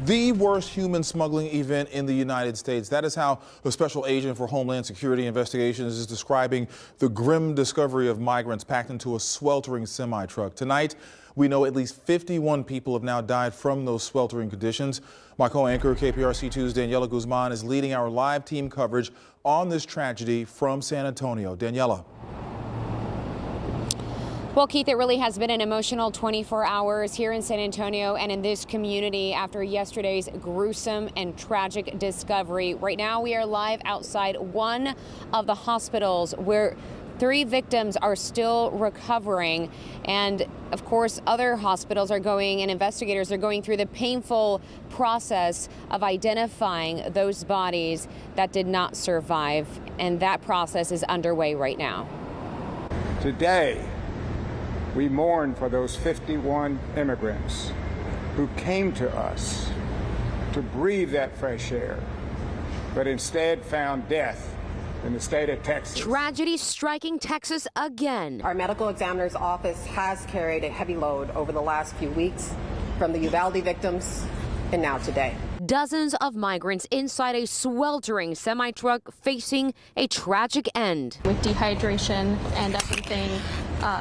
The worst human smuggling event in the United States. That is how the Special Agent for Homeland Security Investigations is describing the grim discovery of migrants packed into a sweltering semi-truck. Tonight, we know at least 51 people have now died from those sweltering conditions. My co-anchor, KPRC2's Daniela Guzman, is leading our live team coverage on this tragedy from San Antonio. Daniela. Well, Keith, it really has been an emotional 24 hours here in San Antonio and in this community after yesterday's gruesome and tragic discovery. Right now, we are live outside one of the hospitals where 3 victims are still recovering. And of course, other hospitals are going and investigators are going through the painful process of identifying those bodies that did not survive. And that process is underway right now. Today, we mourn for those 51 immigrants who came to us to breathe that fresh air, but instead found death in the state of Texas. Tragedy striking Texas again. Our medical examiner's office has carried a heavy load over the last few weeks from the Uvalde victims and now today. Dozens of migrants inside a sweltering semi-truck facing a tragic end. With dehydration and everything,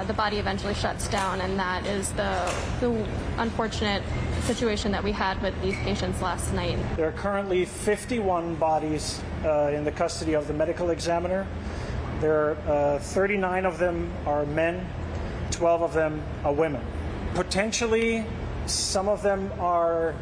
the body eventually shuts down, and that is the unfortunate situation that we had with these patients last night. There are currently 51 bodies in the custody of the medical examiner. There are 39 of them are men, 12 of them are women. Potentially, some of them are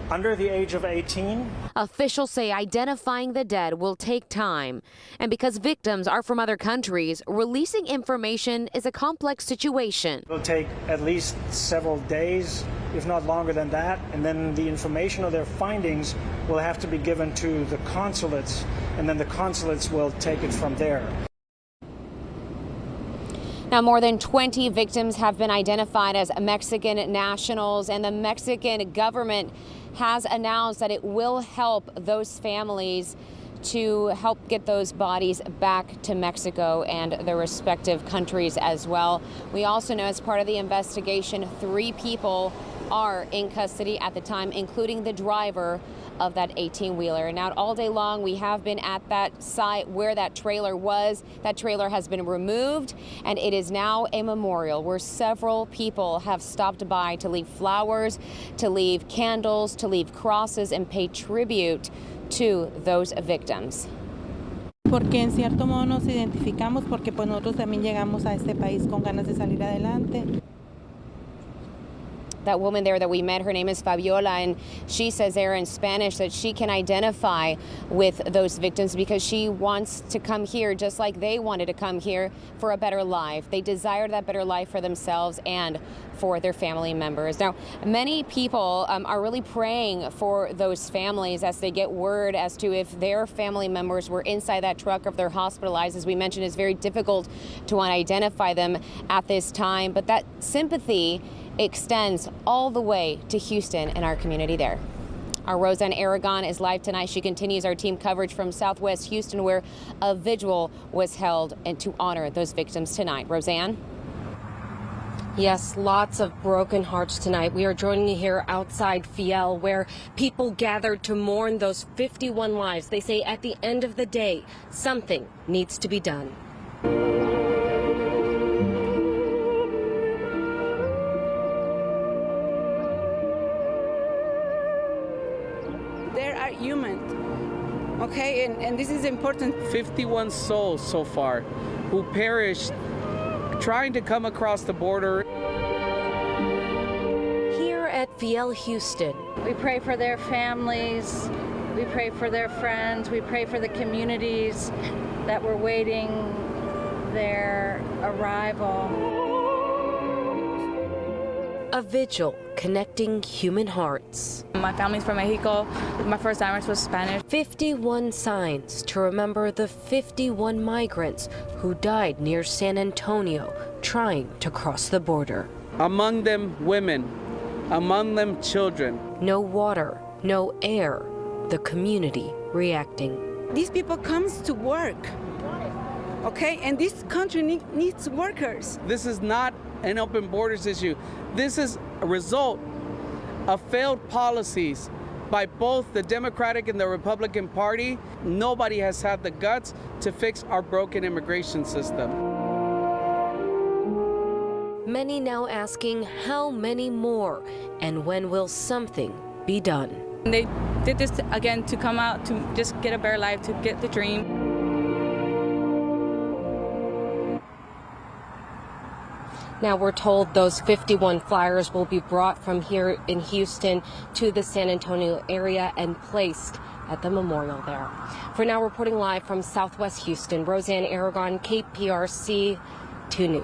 under the age of 18. Officials say identifying the dead will take time. And because victims are from other countries, releasing information is a complex situation. It'll take at least several days, if not longer than that. And then the information of their findings will have to be given to the consulates, and then the consulates will take it from there. Now, more than 20 victims have been identified as Mexican nationals, and the Mexican government has announced that it will help those families to help get those bodies back to Mexico and their respective countries as well. We also know as part of the investigation, 3 people are in custody at the time, including the driver of that 18-wheeler. Now, all day long, we have been at that site where that trailer was. That trailer has been removed, and it is now a memorial where several people have stopped by to leave flowers, to leave candles, to leave crosses, and pay tribute to those victims. Porque en cierto modo nos identificamos porque pues nosotros también llegamos a este país con ganas de salir adelante. That woman there that we met, her name is Fabiola, and she says there in Spanish that she can identify with those victims because she wants to come here just like they wanted to come here for a better life. They desired that better life for themselves and for their family members. Now, many people are really praying for those families as they get word as to if their family members were inside that truck or if they're hospitalized. As we mentioned, it's very difficult to identify them at this time, but that sympathy extends all the way to Houston and our community there. Our Roseanne Aragon is live tonight. She continues our team coverage from Southwest Houston, where a vigil was held and to honor those victims tonight. Roseanne? Yes, lots of broken hearts tonight. We are joining you here outside Fiel, where people gathered to mourn those 51 lives. They say at the end of the day, something needs to be done. Human, okay, and this is important. 51 souls so far who perished trying to come across the border. Here at Fiel, Houston, we pray for their families, we pray for their friends, we pray for the communities that were waiting their arrival. A vigil connecting human hearts. My family's from Mexico. My first language was Spanish. 51 signs to remember the 51 migrants who died near San Antonio trying to cross the border. Among them, women. Among them, children. No water, no air. The community reacting. These people comes to work, okay, and this country needs workers. This is not an open borders issue. This is a result of failed policies by both the Democratic and the Republican Party. Nobody has had the guts to fix our broken immigration system. Many now asking how many more and when will something be done? They did this again to come out to just get a better life, to get the dream. Now we're told those 51 flyers will be brought from here in Houston to the San Antonio area and placed at the memorial there. For now, reporting live from Southwest Houston, Roseanne Aragon, KPRC 2 News.